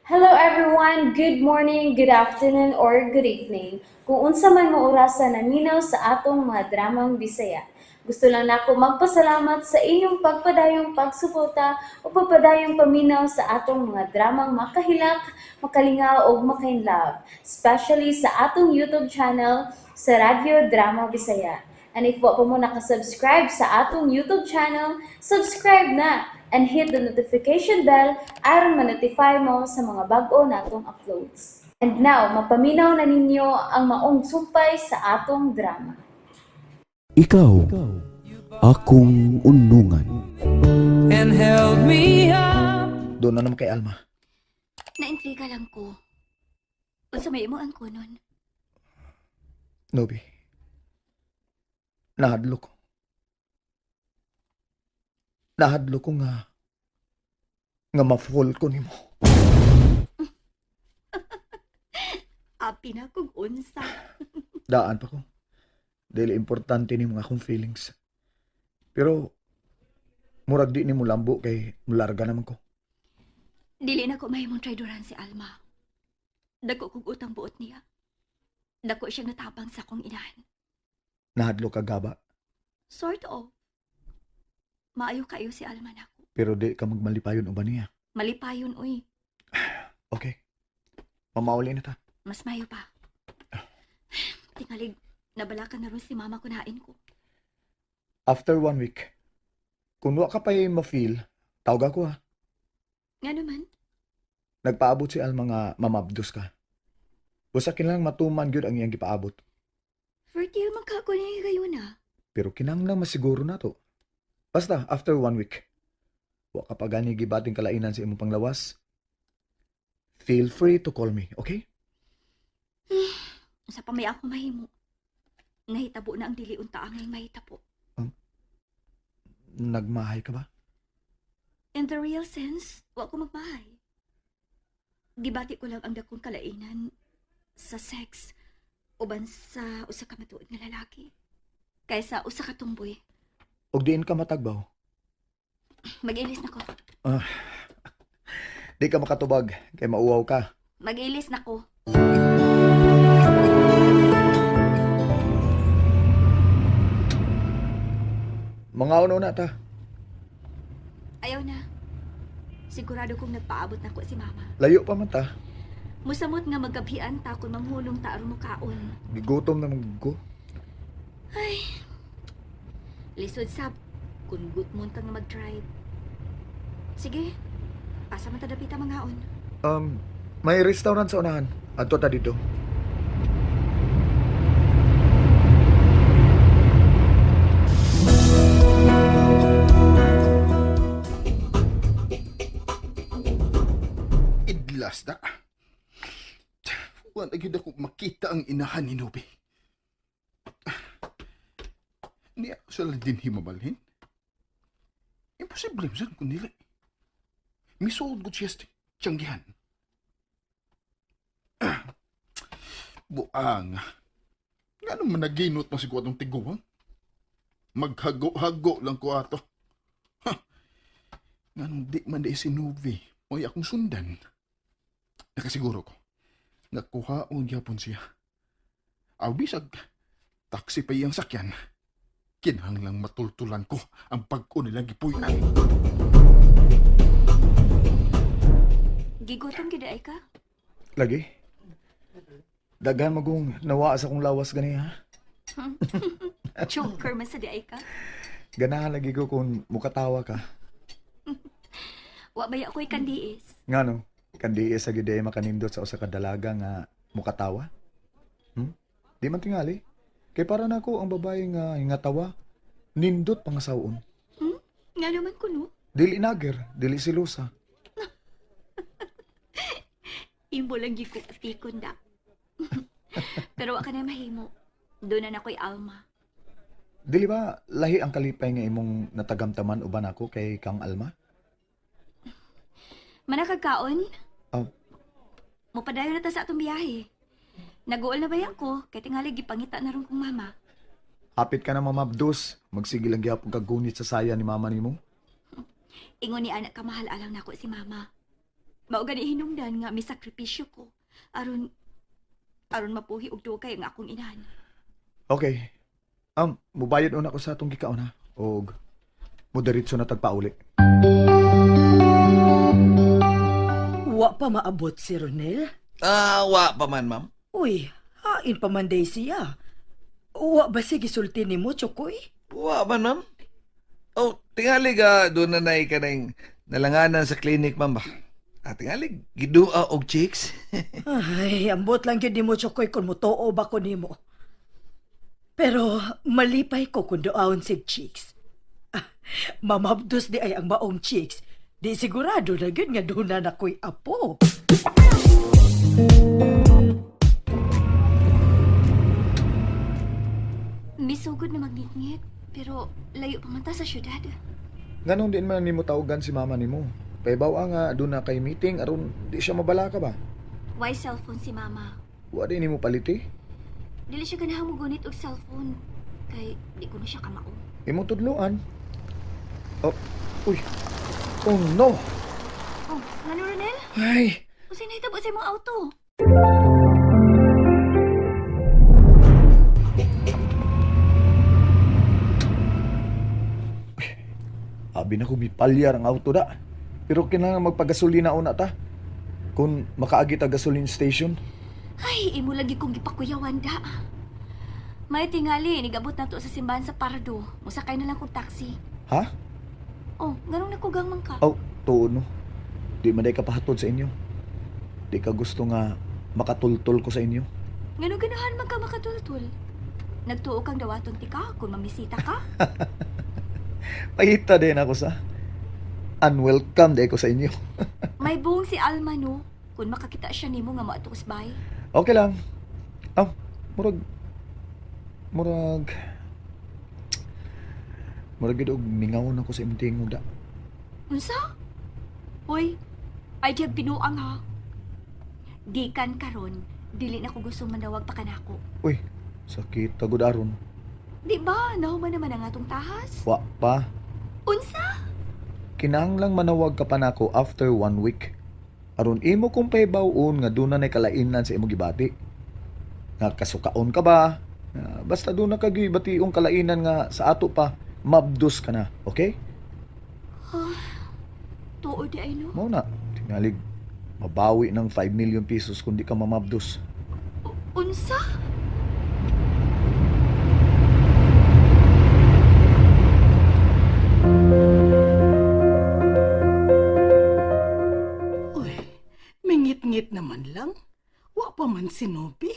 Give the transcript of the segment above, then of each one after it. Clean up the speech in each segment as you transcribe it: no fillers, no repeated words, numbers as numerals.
Hello everyone, good morning, good afternoon, or good evening. Kung unsa man mo orasan naminaw sa atong mga dramang Bisaya. Gusto lang nako magpasalamat sa inyong pagpadayong pagsuporta o pagpadayong paminaw sa atong mga dramang makahilak, makalingaw o makainlove, especially sa atong YouTube channel sa Radyo Drama Bisaya. And if wa pa mo nakasubscribe sa atong YouTube channel, subscribe na and hit the notification bell aron ma-notify mo sa mga bag-o natong uploads. And now, mapaminaw na ninyo ang maong sumpay sa atong drama. Ikaw, akong unungan. and held me up. Doon na naman kay Alma. Naintriga lang ko. Unsa may imo ang kunon? Nobi. Nahadlo ko. Nahadlo ko nga ma-fall ko nimo. Api na kung unsa. Daan pa ko. Dahil importante ni mga akong feelings. Pero, murag di ni mo lambo kay mularga naman ko. Dili na ko mahimong traidoran si Alma. Dako kong utang buot niya. Dako siyang natabang sa akong inahan. Nahadlo ka gaba. Sort of. Maayo kayo si Alma nako. Pero di ka magmalipayon uban niya. Malipayon, uy. Okay. Mamauli na ta. Mas mayo pa. Tingalig, nabalakan na ron si mama kunain ko. After 1 week, kung wa ka pa ma-feel, tawag ako ha. Nga naman, Nagpaabot si Alma nga mamabdos ka. Usakin lang matuman gyud ang iyang gipaabot. fertile man ka ko niya kayo na. Pero kinahanglan masiguro na to. Basta, after 1 week, wa ka pa gani gibating kalainan sa imong panglawas, feel free to call me, okay? Sa pamay ako mahimo. Nahitabo na ang dili unta ang mahitabo. Nagmahay ka ba? In the real sense, wa ko magbahay. Gibati ko lang ang dakong kalainan sa sex uban sa usa ka matuod nga lalaki kaysa usa ka tumboy. Og diin ka matagbaw. Mag-ilis na ko. Di ka makatubag, kay mauwaw ka. Mag-ilis na ko. Mga uno na ta. Ayaw na. Sigurado kong nagpaabot na ko si mama. Layo pa man ta. Musamot nga magkabhian ta kung manghulong ta aron mo kaon. Gigutom na ko. Lisod sab kung gutmon ka nga mag-drive. Sige. Asa man ta dapita manghaon. May restaurant sa unahan. Adto ta dito. Idlas na. Wala gyud ako makita ang inahan ni Nobe. Niya sila din himabalhin. Imposible saan kung nila. Misuod ko siya tiyanggihan. Buang. Nga naman naginot mo si ko atong tiguang. Maghago-hago lang ko ato. Nga nung di man di si Nobe. Mo'y akong sundan. Nakasiguro ko. Nakuhaon yapon siya. Aw bisag. Taksi pa iyang sakyan. Kinahanglang matultulan ko ang pag-o nilang gipuyan. Gigutom gid ay ka? Lagi. Daghan magong nawa sa kong lawas gani ha. Choker man sa di ay ka? Ganahan lagi ko kung mukatawa ka. Wa bay ako'y kandiis. Nga no, kandi sa gide makanindot sa usa ka dalaga nga mukatawa. Di man tingali. Kay para nako ang babae nga hingatawa, nindot pangasawon. Nga naman kuno. Dili nager, dili silusa. Imbo lang gyud ko atikon da. Pero wa ka na mahimo. Doon na ako'y Alma. Dili ba lahi ang kalipay nga imong natagamtaman uban ako kay Kang Alma? Manakagkaon? Oh. Mupadayon na ta sa atong biyahe. Naguol na ba yan ko? Kaya tingali gipangita na ron kong mama. Hapit ka na mamabdos, magsigil ang gihapon kagunit sa saya ni mama nimo. Ingon ni anak kamahal alang nako si mama. Mao gani hinungdan nga misakripisyo ko. Aron mapuhi og dugay ang akong inahan. Okay. Mubayad una ko sa atong gikaon ha. Og moderitso na tagpauli. Wa pa maabot si Ronel? Wa pa man, ma'am. Uy, hain pa man day siya. Wa ba sige sulti ni mo, Chokoy? Wa man, ma'am. Oh, tingali ka doon na ka ng nalanganan sa clinic, ma'am ba? Tingali, gidua og chicks. Ay, ambot lang yun ni mo, Chokoy, kung mutuo ba ko ni mo. Pero malipay ko kung doon si Chicks. Mamabdos di ay ang maong Chicks. Di sigurado na yun nga doon na ako'y apo. Misugod na magnitngit, pero layo pa man ta sa syudad. Ganong din man nimo tawagan si mama nimo. Paibaw nga doon na kay meeting aron di siya mabala ka ba? Why cellphone si mama? Wa din nimo paliti. Dili siya ganahan mo gunit og cellphone. Kay di ko na siya kamao. Imong tudloan. Oh, uy. Oh no. Oh, ngano Ronel? Ay, Usay nahitabo sa imong auto. abi na ko mipalyar ang auto da. Pero kinahanglan magpagasolina una ta. Kung makaagi ta gasoline station. Ay, imo lagi kong gipakuyawan da. May tingali, nigabot na to sa simbahan sa Pardo. Musakay na lang kong taxi. Ha? Oh, ganong nakugang man ka. Oh, tuon no. Di man day ka pahatod sa inyo. Di ka gusto nga makatultol ko sa inyo. Ganong ganahan man ka makatultul. Nagtuo kang dawaton ti ka kung mamisita ka. Pahita din ako sa unwelcome day ko sa inyo. May buong si Alma no. Kung makakita siya nimo nga maato usbay. Okay lang. Murag gid og mingawon ako sa imong tingog da. Unsa? Hoy, ay diyag pinuang ha. Gikan karon, dili na ko gusto manawag pa kanako. Uy, sakit tagod aron. Di ba, nahuman naman ang atong tahas? Wa pa. Unsa? Kinahanglang manawag ka pa nako after 1 week. Aron imo kung paibawon nga doon na kalainan sa imong gibati. Nga kasukaon ka ba? Basta doon na kagibationg kalainan nga sa ato pa, mabdos ka na, okay? Tuo di ay no? Mao na, tinalig mabawi ng 5 million pesos kung di ka mamabdos. Unsa? Uy, mingit-ngit naman lang. Wa pa man sinubi.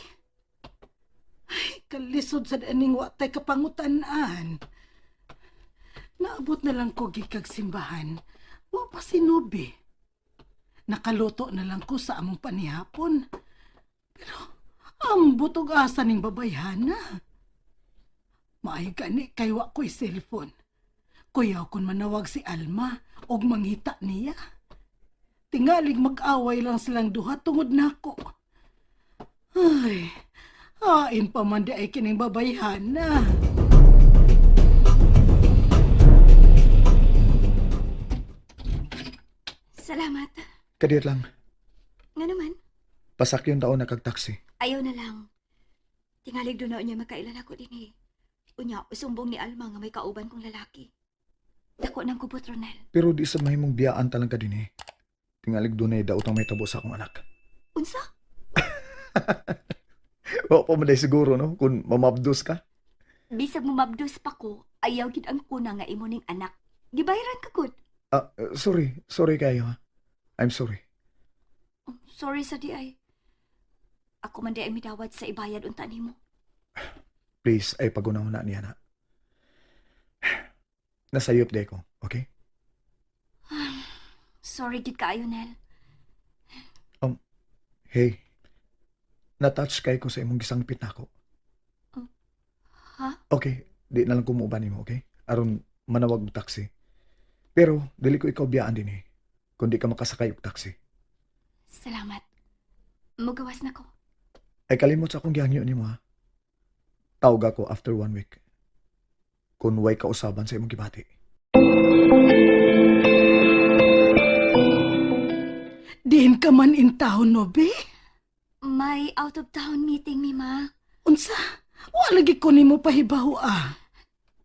Ay, kalisod sa daning wa tay kapangutan-an. Naabot na lang ko gikag simbahan. Wa pa sinubi. Nakaluto na lang ko sa among panihapon. Pero ambot og asa ning babayhana. Maayo gani kay wa ko'y cellphone. Kuyaw kon manawag si Alma og manghita niya. Tingalig mag-away lang silang duha tungod nako. Ay, hain pa man di ay kining babayhana. Salamat. Kadir lang, Nga naman, pasakyon taon na kag taxi. ayaw na lang. Tingalig doon na niya makailan ako din eh. Unya, usumbong ni Alma nga may kauban kong lalaki. Dako ng kubot, Ronel. Pero di sa mahimong biyaan talang ka din eh. Tingalig doon ay daotang may tabo sa akong anak. Unsa? Wa pa man day siguro no, kung mamabdos ka. Bisag mo mabdos pa ko, ayaw gid ang kuna nga imo ning anak. Gibayaran ka gud. Sorry kayo ha. I'm sorry. Oh, sorry sa di ay. Ako man di ay midawat sa ibayad unta nimo. Please, ay pagunahon na niya na. Nasayop day ko, okay? Sorry gid kaayo, Nel. Hey, na-touch kay ko sa imong gisangpit na ako. Ha? Okay, di na lang kumuuban nimo, okay? Aron manawag og taxi. Pero, dili ko ikaw biyaan din eh. Kung di ka makasakay og taxi. Salamat. Mugawas na ko. Ay kalimot sa akong gihangyo nimo ha. Tawag ako after 1 week. Kung way kausaban sa imong gibati. Diin ka man in town, Nobe? May out-of-town meeting mi, ma. Unsa? Wa lagi ko nimo pahibaw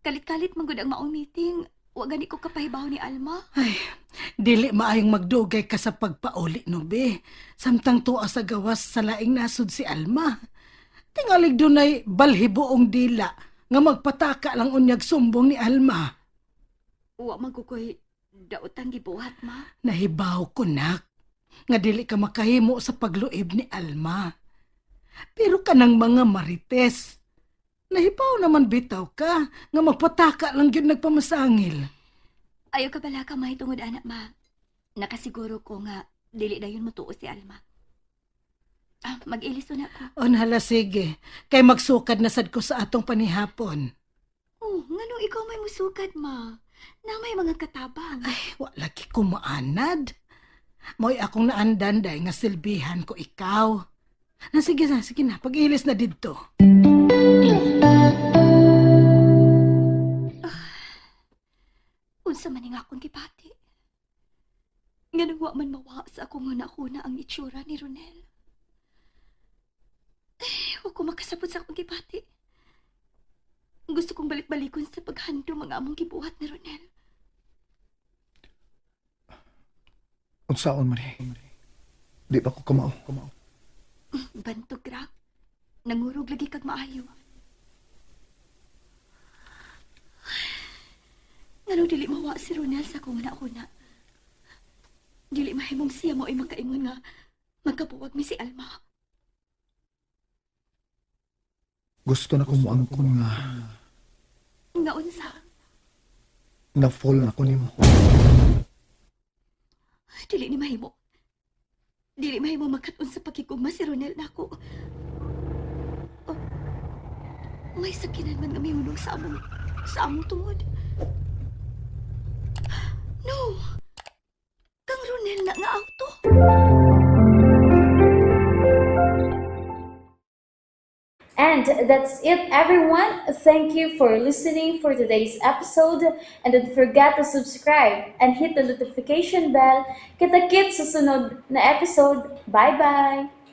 Kalit-kalit man gud ang maong meeting. Wa gani ko kapahibaw ni Alma. Ay, dili maayong magdugay ka sa pagpauli, Nobe. Samtang tuwa sa gawas sa laing nasud si Alma. Tingalig dunay balhiboong dila nga magpataka lang unyag sumbong ni Alma. Wa man ko koy daotang gibuhat, ma. Nahibaw ko, nak, nga dili ka makahimo sa pagluib ni Alma. Pero kanang mga marites, nahibaw naman bitaw ka nga magpataka lang yun nagpamasangil. Ayaw ka bala ka may tungod anak, ma. Nakasiguro ko nga dili dayon motuo si Alma. Mag-ilis na ko. Hala, sige. Kay magsukad na sad ko sa atong panihapon. Oh, nganong ikaw may musukad, ma? Na may mga katabang. Ay, wala ki ko maanad. Mo'y akong naandanday nga silbihan ko ikaw. Sige na, pag-ilis na didto. Unsa man nga akong gipati. Nga nang wa man mawa sa akong una-una ang itsura ni Ronel. Huwag ko makasabot sa akong gipati. Gusto kong balik-balikon sa paghando mga among gibuhat ni Ronel. Unsaon man eh. Di ba ko kamao? Bantog ra. Nangurog lagi kag maayo. Ngano dili mawa si Ronel sa akong una-una. Dili mahimong siya mo ay makaingon nga magkabuwag mi si Alma. Gusto na ko moangkon nga Nga unsa? na-fall na ko nimo. Dili ni mahimo. Dili mahimo makaton sa pagkigugma si Ronel nako. Oh, may sakinan man nga mihulog sa among tungod. No! Kang Ronel na nga auto. And that's it, everyone. Thank you for listening for today's episode. And don't forget to subscribe and hit the notification bell. Kita-kits sa sunod na episode. Bye-bye!